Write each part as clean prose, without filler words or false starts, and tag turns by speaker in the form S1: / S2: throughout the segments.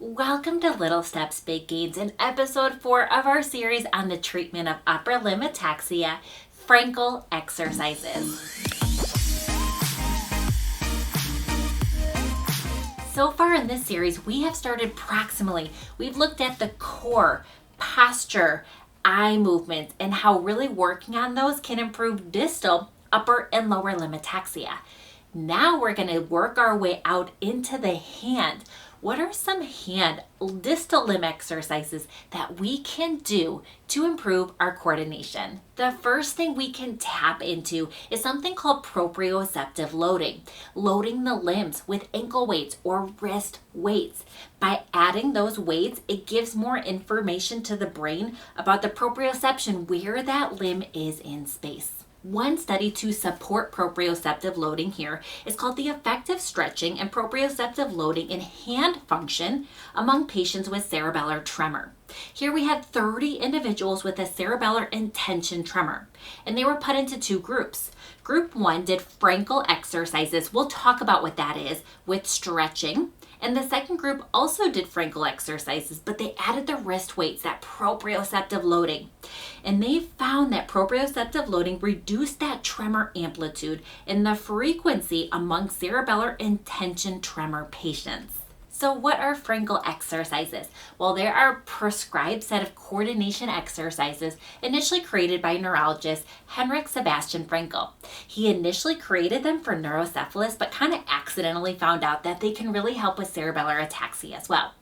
S1: Welcome to Little Steps, Big Gains in episode 4 of our series on the treatment of upper limb ataxia, Frenkel exercises. So far in this series, we have started proximally. We've looked at the core, posture, eye movements, and how really working on those can improve distal, upper, and lower limb ataxia. Now we're going to work our way out into the hand. What are some hand distal limb exercises that we can do to improve our coordination? The first thing we can tap into is something called proprioceptive loading. Loading the limbs with ankle weights or wrist weights. By adding those weights, it gives more information to the brain about the proprioception, where that limb is in space. One study to support proprioceptive loading here is called the effective stretching and proprioceptive loading in hand function among patients with cerebellar tremor. Here we had 30 individuals with a cerebellar intention tremor, and they were put into two groups. Group 1 did Frenkel exercises, we'll talk about what that is, with stretching. And the second group also did Frenkel exercises, but they added the wrist weights, that proprioceptive loading. And they found that proprioceptive loading reduced that tremor amplitude and the frequency among cerebellar intention tremor patients. So what are Frenkel exercises? Well, there are a prescribed set of coordination exercises initially created by neurologist Henrik Sebastian Frenkel. He initially created them for neurocephalus, but kind of accidentally found out that they can really help with cerebellar ataxia as well.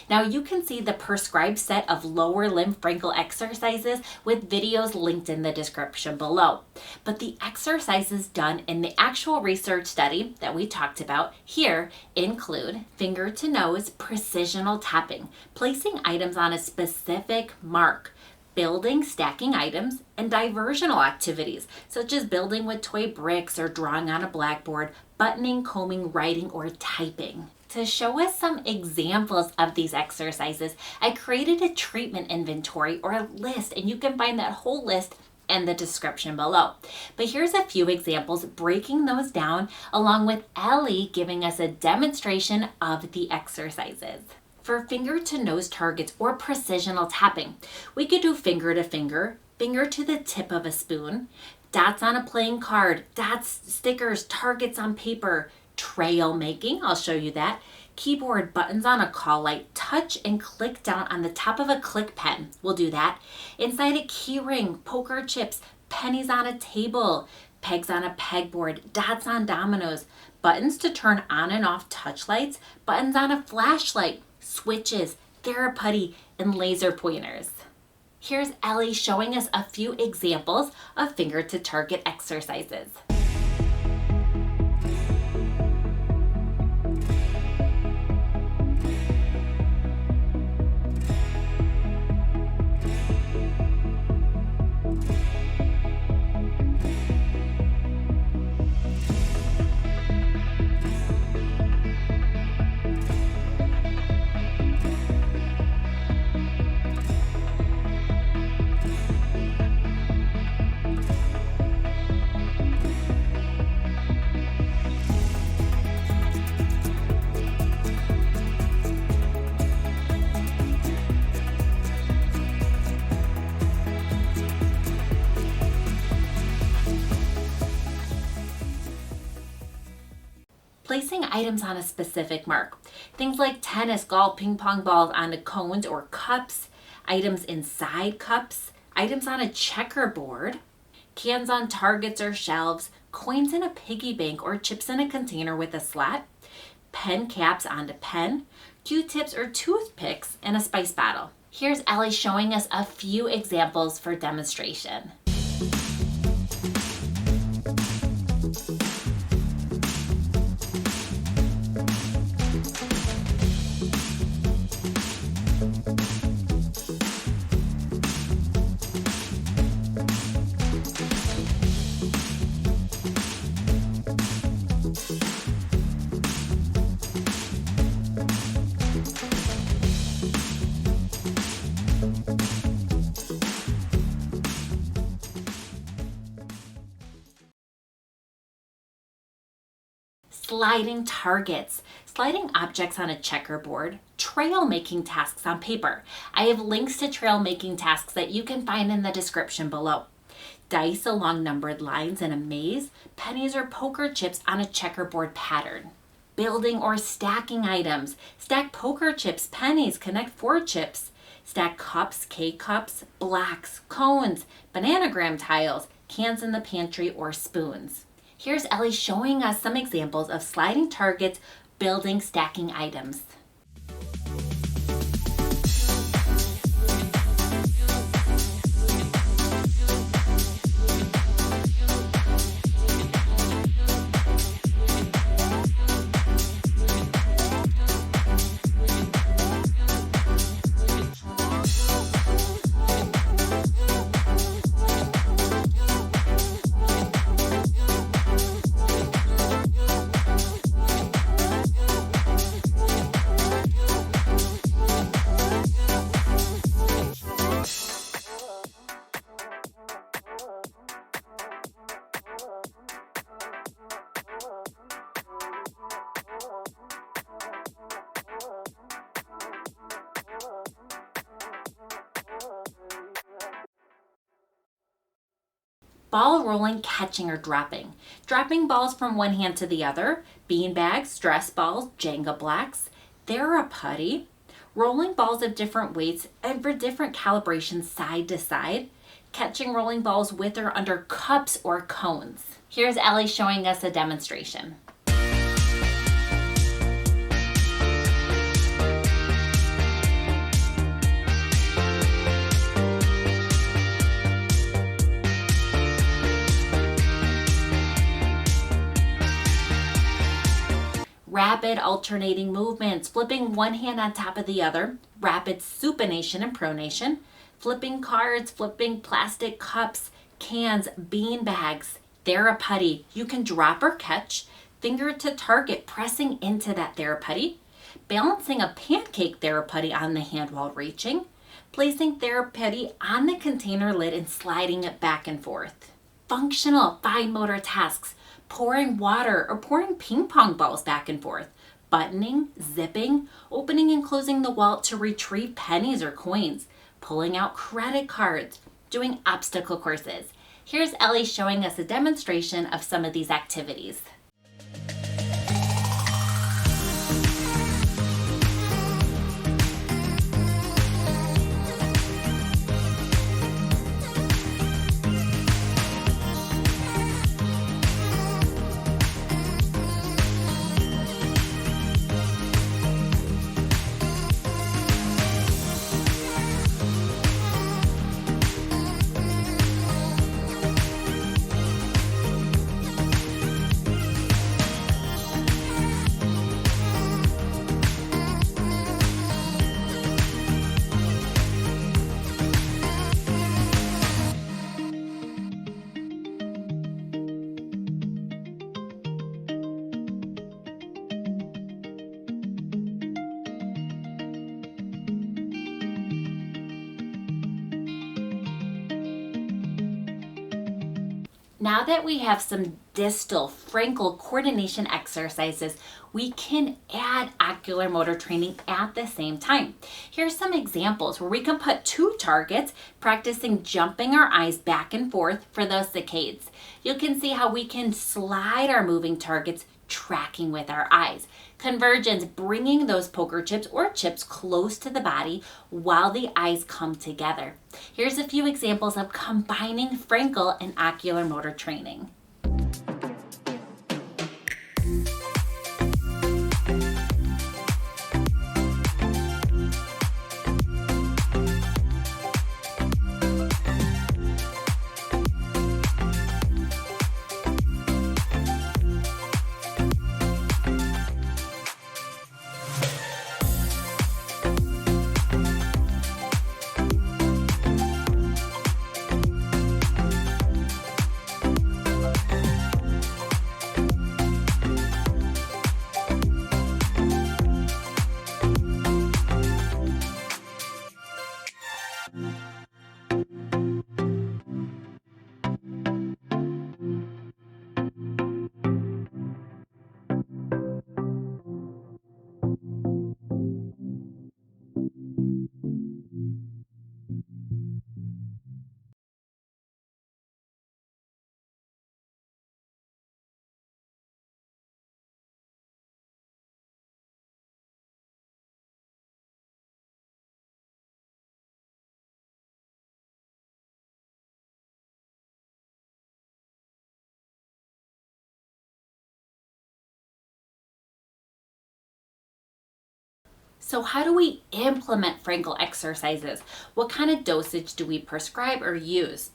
S1: Now you can see the prescribed set of lower limb Frenkel exercises with videos linked in the description below. But the exercises done in the actual research study that we talked about here include finger to nose precisional tapping, placing items on a specific mark, building, stacking items, and diversional activities, such as building with toy bricks or drawing on a blackboard, buttoning, combing, writing, or typing. To show us some examples of these exercises, I created a treatment inventory or a list, and you can find that whole list in the description below. But here's a few examples, breaking those down, along with Ellie giving us a demonstration of the exercises. For finger to nose targets or precisional tapping, we could do finger to finger, finger to the tip of a spoon, dots on a playing card, dots, stickers, targets on paper, trail making, I'll show you that, keyboard, buttons on a call light, touch and click down on the top of a click pen, we'll do that, inside a key ring, poker chips, pennies on a table, pegs on a pegboard, dots on dominoes, buttons to turn on and off touch lights, buttons on a flashlight, switches, Theraputty, and laser pointers. Here's Ellie showing us a few examples of finger to target exercises. Placing items on a specific mark. Things like tennis, golf, ping pong balls onto cones or cups, items inside cups, items on a checkerboard, cans on targets or shelves, coins in a piggy bank or chips in a container with a slot, pen caps onto pen, Q-tips or toothpicks in a spice bottle. Here's Ellie showing us a few examples for demonstration. Sliding targets, sliding objects on a checkerboard, trail making tasks on paper. I have links to trail making tasks that you can find in the description below. Dice along numbered lines in a maze, pennies or poker chips on a checkerboard pattern. Building or stacking items, stack poker chips, pennies, connect 4 chips. Stack cups, K-cups, blocks, cones, bananagram tiles, cans in the pantry, or spoons. Here's Ellie showing us some examples of sliding targets, building, stacking items. Ball rolling, catching, or dropping. Dropping balls from one hand to the other, bean bags, stress balls, Jenga blocks, Theraputty, rolling balls of different weights and for different calibrations side to side, catching rolling balls with or under cups or cones. Here's Ellie showing us a demonstration. Rapid alternating movements, flipping one hand on top of the other, rapid supination and pronation, flipping cards, flipping plastic cups, cans, bean bags, Theraputty. You can drop or catch, finger to target, pressing into that Theraputty, balancing a pancake Theraputty on the hand while reaching, placing Theraputty on the container lid and sliding it back and forth. Functional fine motor tasks, pouring water or pouring ping pong balls back and forth, buttoning, zipping, opening and closing the wallet to retrieve pennies or coins, pulling out credit cards, doing obstacle courses. Here's Ellie showing us a demonstration of some of these activities. Now that we have some distal Frenkel coordination exercises, we can add ocular motor training at the same time. Here's some examples where we can put 2 targets, practicing jumping our eyes back and forth for those saccades. You can see how we can slide our moving targets, tracking with our eyes. Convergence, bringing those poker chips or chips close to the body while the eyes come together. Here's a few examples of combining Frenkel and ocular motor training. So how do we implement Frenkel exercises? What kind of dosage do we prescribe or use?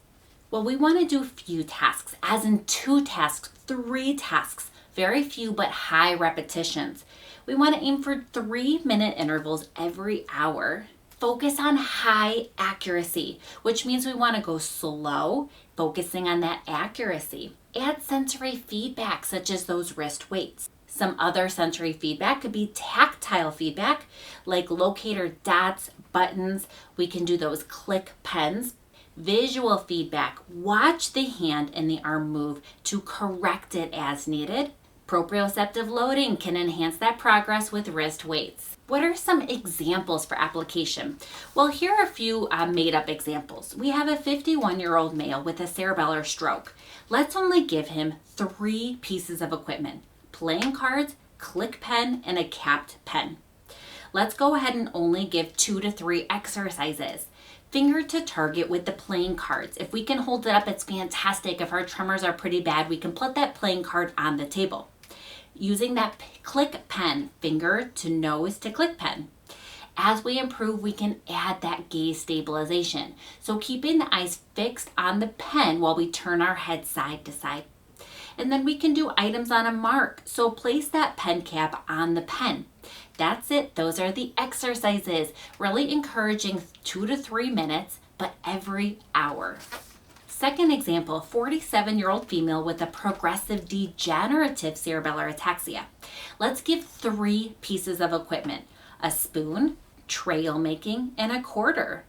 S1: Well, we want to do few tasks, as in 2 tasks, 3 tasks, very few but high repetitions. We want to aim for 3-minute intervals every hour. Focus on high accuracy, which means we want to go slow, focusing on that accuracy. Add sensory feedback, such as those wrist weights. Some other sensory feedback could be tactile feedback, like locator dots, buttons. We can do those click pens. Visual feedback, watch the hand and the arm move to correct it as needed. Proprioceptive loading can enhance that progress with wrist weights. What are some examples for application? Well, here are a few made up examples. We have a 51-year-old male with a cerebellar stroke. Let's only give him 3 pieces of equipment: playing cards, click pen, and a capped pen. Let's go ahead and only give 2 to 3 exercises. Finger to target with the playing cards. If we can hold it up, it's fantastic. If our tremors are pretty bad, we can put that playing card on the table. Using that click pen, finger to nose to click pen. As we improve, we can add that gaze stabilization. So keeping the eyes fixed on the pen while we turn our head side to side. And then we can do items on a mark. So place that pen cap on the pen. That's it. Those are the exercises. Really encouraging 2 to 3 minutes, but every hour. Second example, 47-year-old female with a progressive degenerative cerebellar ataxia. Let's give 3 pieces of equipment: a spoon, trail making, and a quarter.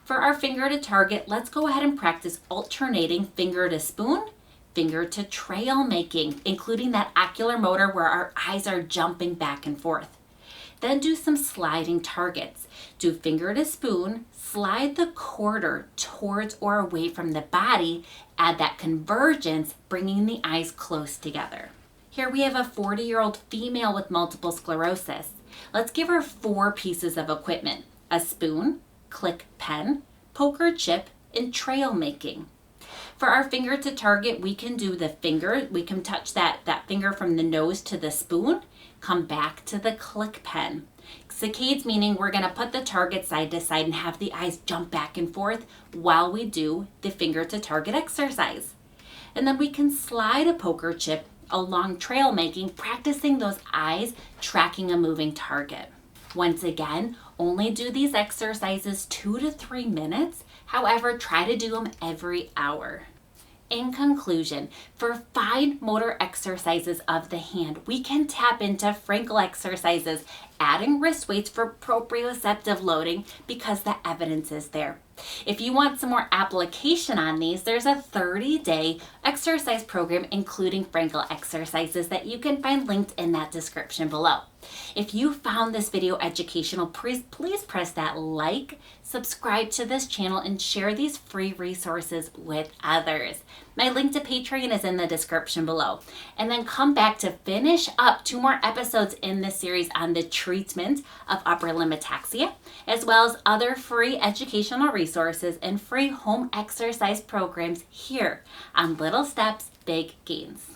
S1: For our finger to target, let's go ahead and practice alternating finger to spoon, finger to trail making, including that ocular motor where our eyes are jumping back and forth. Then do some sliding targets. Do finger to spoon, slide the quarter towards or away from the body, add that convergence, bringing the eyes close together. Here we have a 40-year-old female with multiple sclerosis. Let's give her 4 pieces of equipment: a spoon, click pen, poker chip, and trail making. For our finger to target, we can do the finger. We can touch that finger from the nose to the spoon, come back to the click pen. Saccades, meaning we're going to put the target side to side and have the eyes jump back and forth while we do the finger to target exercise. And then we can slide a poker chip along trail making, practicing those eyes tracking a moving target. Once again, only do these exercises 2 to 3 minutes. However, try to do them every hour. In conclusion, for fine motor exercises of the hand, we can tap into Frenkel exercises, adding wrist weights for proprioceptive loading because the evidence is there. If you want some more application on these, there's a 30-day exercise program including Frenkel exercises that you can find linked in that description below. If you found this video educational, please press that like, subscribe to this channel, and share these free resources with others. My link to Patreon is in the description below. And then come back to finish up 2 more episodes in this series on the treatment of upper limb ataxia, as well as other free educational resources and free home exercise programs here on Little Steps, Big Gains.